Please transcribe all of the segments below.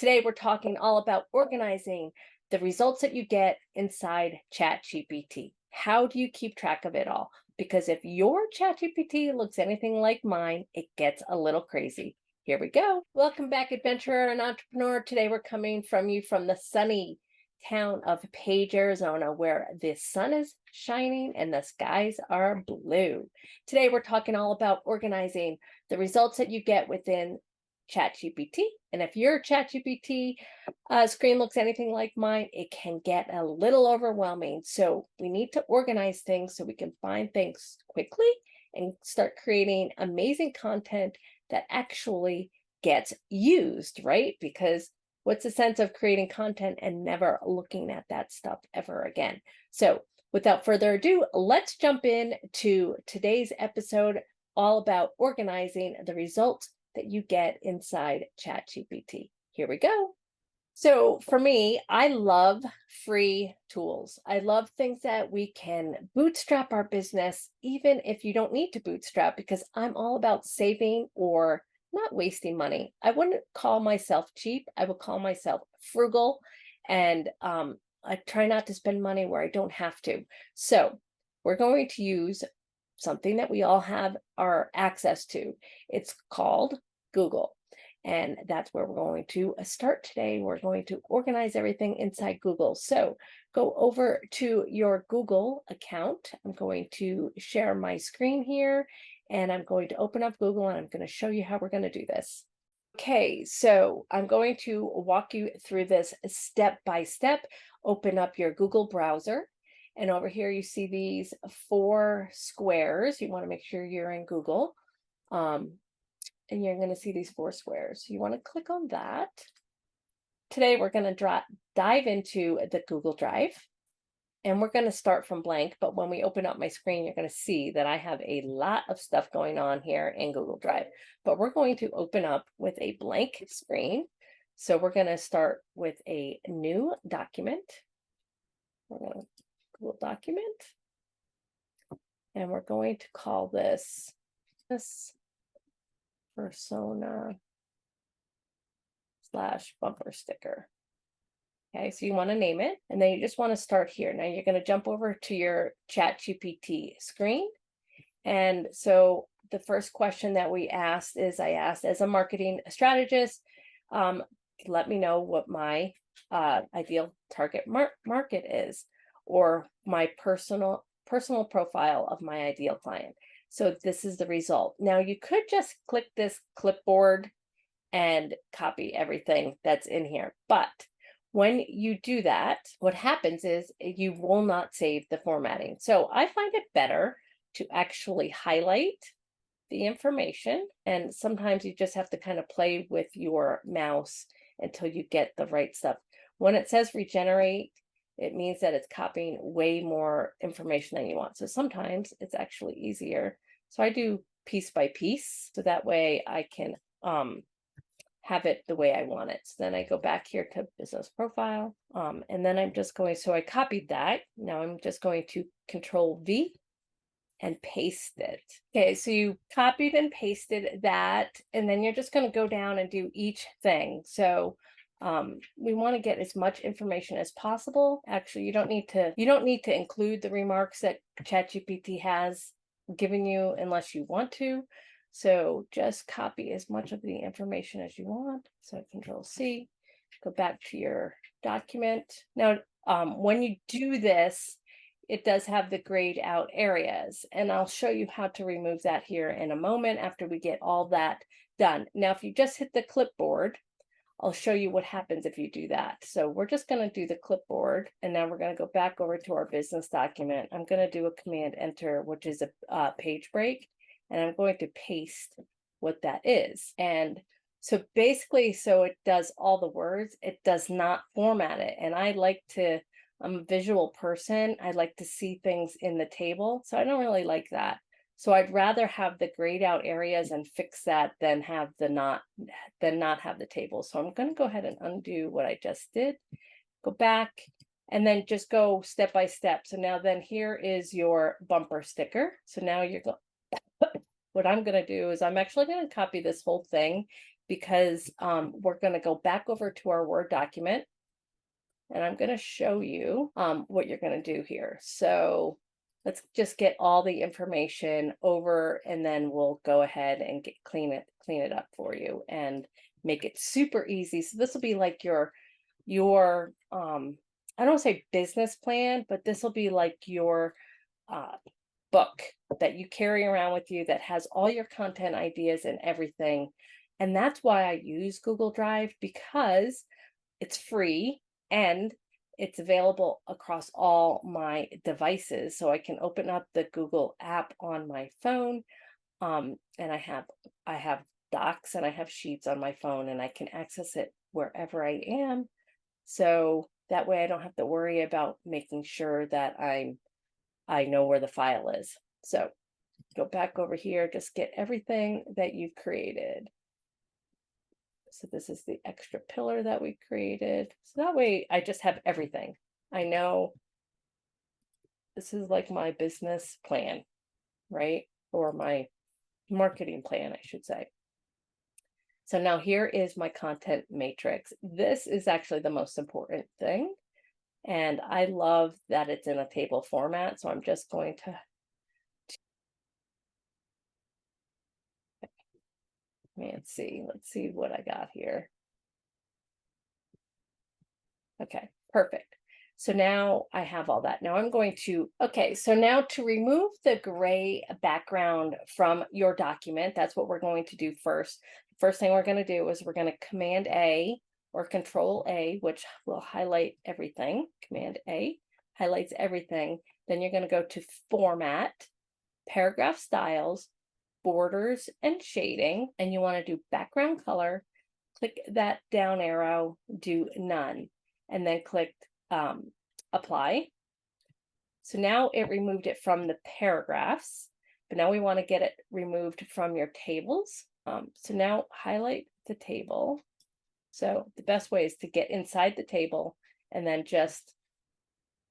Today, we're talking all about organizing the results that you get inside ChatGPT. How do you keep track of it all? Because if your ChatGPT looks anything like mine, it gets a little crazy. Here we go. Welcome back, adventurer and entrepreneur. Today, we're coming from you from the sunny town of Page, Arizona, where the sun is shining and the skies are blue. Today, we're talking all about organizing the results that you get within ChatGPT. And if your ChatGPT screen looks anything like mine, it can get a little overwhelming. So we need to organize things so we can find things quickly and start creating amazing content that actually gets used, right? Because what's the sense of creating content and never looking at that stuff ever again? So without further ado, let's jump in to today's episode all about organizing the results that you get inside ChatGPT. Here we go. So for me, I love free tools. I love things that we can bootstrap our business, even if you don't need to bootstrap, because I'm all about saving or not wasting money. I wouldn't call myself cheap. I would call myself frugal. And I try not to spend money where I don't have to. So we're going to use something that we all have our access to. It's called Google. And that's where we're going to start today. We're going to organize everything inside Google. So go over to your Google account. I'm going to share my screen here and I'm going to open up Google and I'm going to show you how we're going to do this. Okay, so I'm going to walk you through this step by step. Open up your Google browser. And over here, you see these 4 squares. You want to make sure you're in Google. And you're going to see these 4 squares. You want to click on that. Today, we're going to dive into the Google Drive. And we're going to start from blank. But when we open up my screen, you're going to see that I have a lot of stuff going on here in Google Drive. But we're going to open up with a blank screen. So we're going to start with a new document. We're going to Google document. And we're going to call this persona / bumper sticker. Okay, so you want to name it, and then you just want to start here. Now you're going to jump over to your ChatGPT screen. And so the first question that I asked, as a marketing strategist, let me know what my ideal target market is, or my personal profile of my ideal client. So this is the result. Now you could just click this clipboard and copy everything that's in here. But when you do that, what happens is you will not save the formatting. So I find it better to actually highlight the information. And sometimes you just have to kind of play with your mouse until you get the right stuff. When it says regenerate, it means that it's copying way more information than you want. So sometimes it's actually easier. So I do piece by piece, so that way I can have it the way I want it. So then I go back here to business profile, and then I'm just going, so I copied that. Now I'm just going to Control V and paste it. Okay, so you copied and pasted that, and then you're just going to go down and do each thing. So we want to get as much information as possible. Actually, you don't need to include the remarks that ChatGPT has given you unless you want to. So just copy as much of the information as you want. So Control C, go back to your document. Now, when you do this, it does have the grayed out areas, and I'll show you how to remove that here in a moment after we get all that done. Now, if you just hit the clipboard, I'll show you what happens if you do that. So we're just going to do the clipboard, and now we're going to go back over to our business document. I'm going to do a Command Enter, which is a page break, and I'm going to paste what that is. And so basically, so it does all the words, it does not format it. And I'm a visual person. I like to see things in the table. So I don't really like that. So I'd rather have the grayed out areas and fix that than not have the table. So I'm going to go ahead and undo what I just did. Go back and then just go step by step. So now then here is your bumper sticker. So now you're going, what I'm going to do is I'm actually going to copy this whole thing because we're going to go back over to our Word document, and I'm going to show you what you're going to do here. So let's just get all the information over, and then we'll go ahead and clean it up for you and make it super easy. So this will be like your I don't say business plan, but this will be like your book that you carry around with you that has all your content ideas and everything. And that's why I use Google Drive, because it's free and it's available across all my devices. So I can open up the Google app on my phone. And I have docs and I have sheets on my phone, and I can access it wherever I am. So that way I don't have to worry about making sure that I know where the file is. So go back over here, just get everything that you've created. So this is the extra pillar that we created. So that way I just have everything. I know this is like my business plan, right? Or my marketing plan, I should say. So now here is my content matrix. This is actually the most important thing. And I love that it's in a table format. So I'm just going to let's see what I got here. Okay, perfect. So now I have all that. Now I'm going to, okay, so now to remove the gray background from your document, that's what we're going to do first. First thing we're going to do is we're going to Command A or Control A, which will highlight everything. Command A highlights everything. Then you're going to go to Format, Paragraph Styles, Borders and Shading, and you want to do background color. Click that down arrow, do none, and then click apply. So now it removed it from the paragraphs, but now we want to get it removed from your tables. So now highlight the table. So the best way is to get inside the table and then just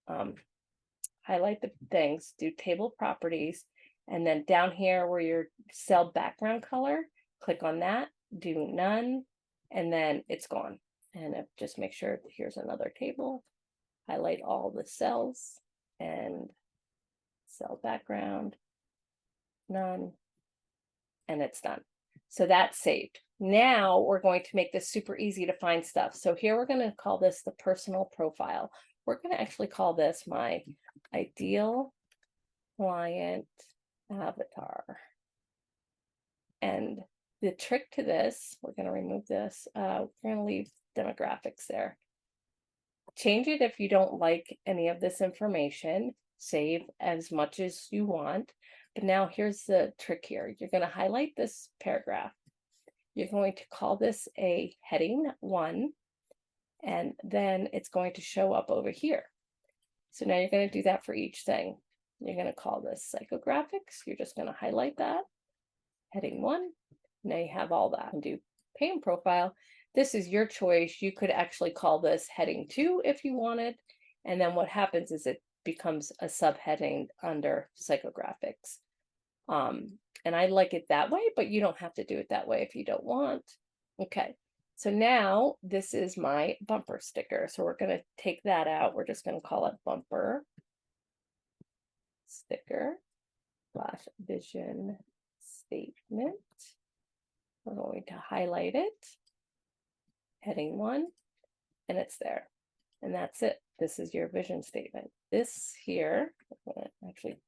highlight the things, do table properties, and then down here where your cell background color, click on that, do none, and then it's gone. And just make sure, here's another table, highlight all the cells and cell background, none, and it's done. So that's saved. Now we're going to make this super easy to find stuff. So here we're going to call this the personal profile. We're going to actually call this my ideal client avatar. And the trick to this, we're going to remove this. We're going to leave demographics there. Change it if you don't like any of this information. Save as much as you want. But now here's the trick here. You're going to highlight this paragraph. You're going to call this a heading 1, and then it's going to show up over here. So now you're going to do that for each thing. You're going to call this psychographics. You're just going to highlight that. Heading 1. Now you have all that. And do paying profile. This is your choice. You could actually call this heading 2 if you wanted. And then what happens is it becomes a subheading under psychographics. And I like it that way, but you don't have to do it that way if you don't want. Okay, so now this is my bumper sticker. So we're going to take that out. We're just going to call it bumper sticker / vision statement. We're going to highlight it, heading 1, and it's there. And that's it. This is your vision statement. This here, I'm going to actually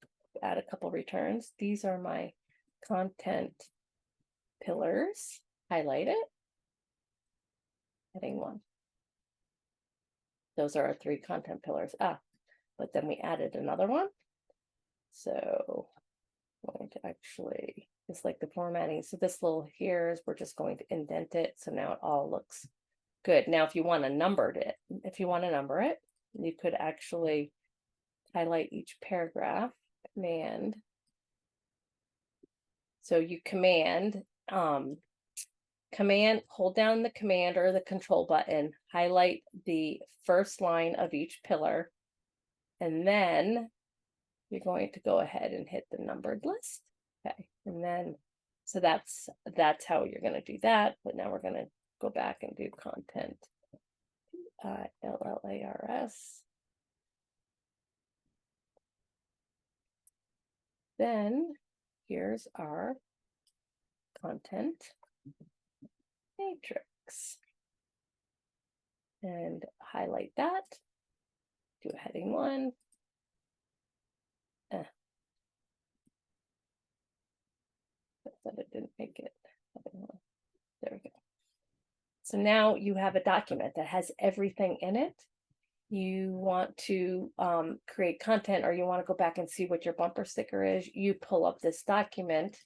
add a couple returns. These are my content pillars. Highlight it, heading 1. Those are our 3 content pillars. But then we added another one. So I'm going to actually, it's like the formatting. So this little here is, we're just going to indent it. So now it all looks good. Now, if you want to number it, you could actually highlight each paragraph, command. So you command, hold down the command or the control button, highlight the first line of each pillar, and then you're going to go ahead and hit the numbered list. Okay, and then So that's how you're going to do that. But now we're going to go back and do content, LLARS. Then here's our content matrix. And highlight that. Do a heading 1. That it didn't make it. There we go. So now you have a document that has everything in it. You want to create content, or you want to go back and see what your bumper sticker is, you pull up this document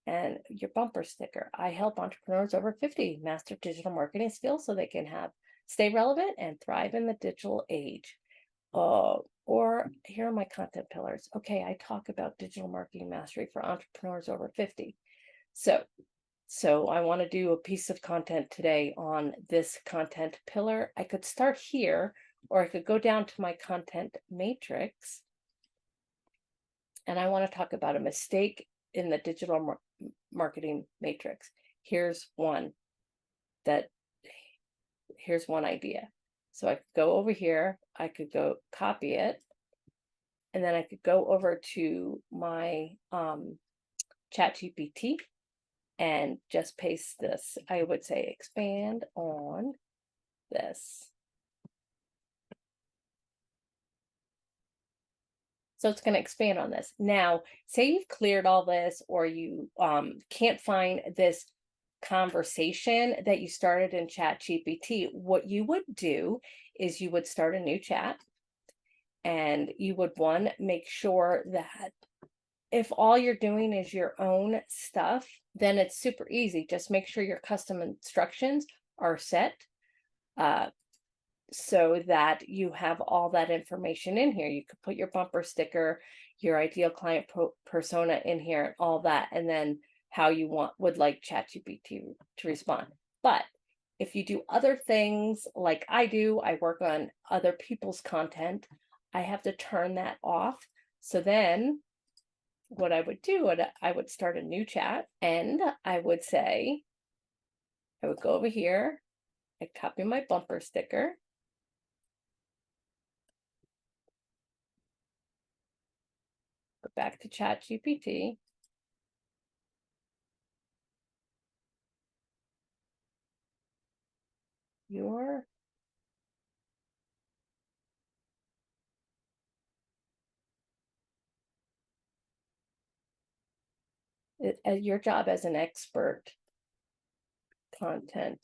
and your bumper sticker. I help entrepreneurs over 50 master digital marketing skills so they can stay relevant and thrive in the digital age. Or here are my content pillars. Okay, I talk about digital marketing mastery for entrepreneurs over 50. So I want to do a piece of content today on this content pillar. I could start here, or I could go down to my content matrix, and I want to talk about a mistake in the digital marketing matrix. Here's one idea. So I could go over here, I could go copy it, and then I could go over to my ChatGPT and just paste this. I would say expand on this. So it's going to expand on this. Now, say you've cleared all this, or you can't find this conversation that you started in ChatGPT. What you would do is you would start a new chat, and you would, one, make sure that if all you're doing is your own stuff, then it's super easy. Just make sure your custom instructions are set so that you have all that information in here. You could put your bumper sticker, your ideal client persona in here, and all that, and then how you would like ChatGPT to respond. But if you do other things like I do, I work on other people's content, I have to turn that off. So then what I would do, I would start a new chat, and I would say, I would go over here, I'd copy my bumper sticker, go back to ChatGPT, your job as an expert content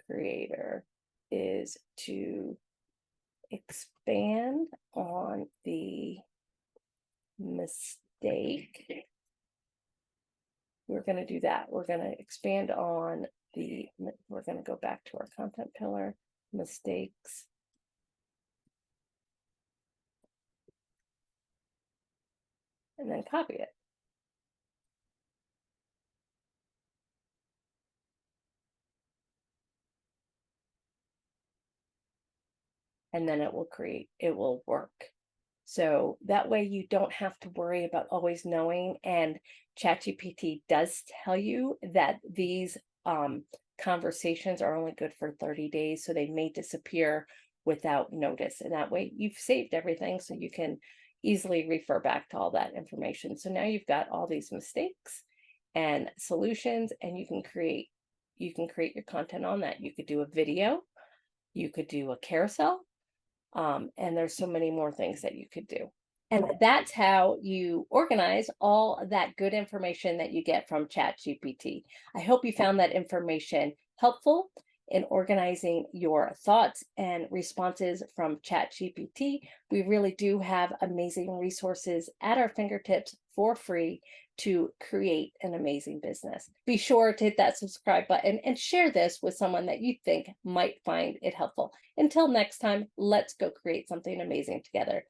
creator is to expand on the mistake. We're going to do that. We're going to expand on we're going to go back to our content pillar, mistakes. And then copy it. And then it will work. So that way you don't have to worry about always knowing. And ChatGPT does tell you that these conversations are only good for 30 days. So they may disappear without notice. And that way you've saved everything, so you can easily refer back to all that information. So now you've got all these mistakes and solutions, and you can create your content on that. You could do a video, you could do a carousel, and there's so many more things that you could do. And that's how you organize all that good information that you get from ChatGPT. I hope you found that information helpful in organizing your thoughts and responses from ChatGPT. We really do have amazing resources at our fingertips for free to create an amazing business. Be sure to hit that subscribe button and share this with someone that you think might find it helpful. Until next time, let's go create something amazing together.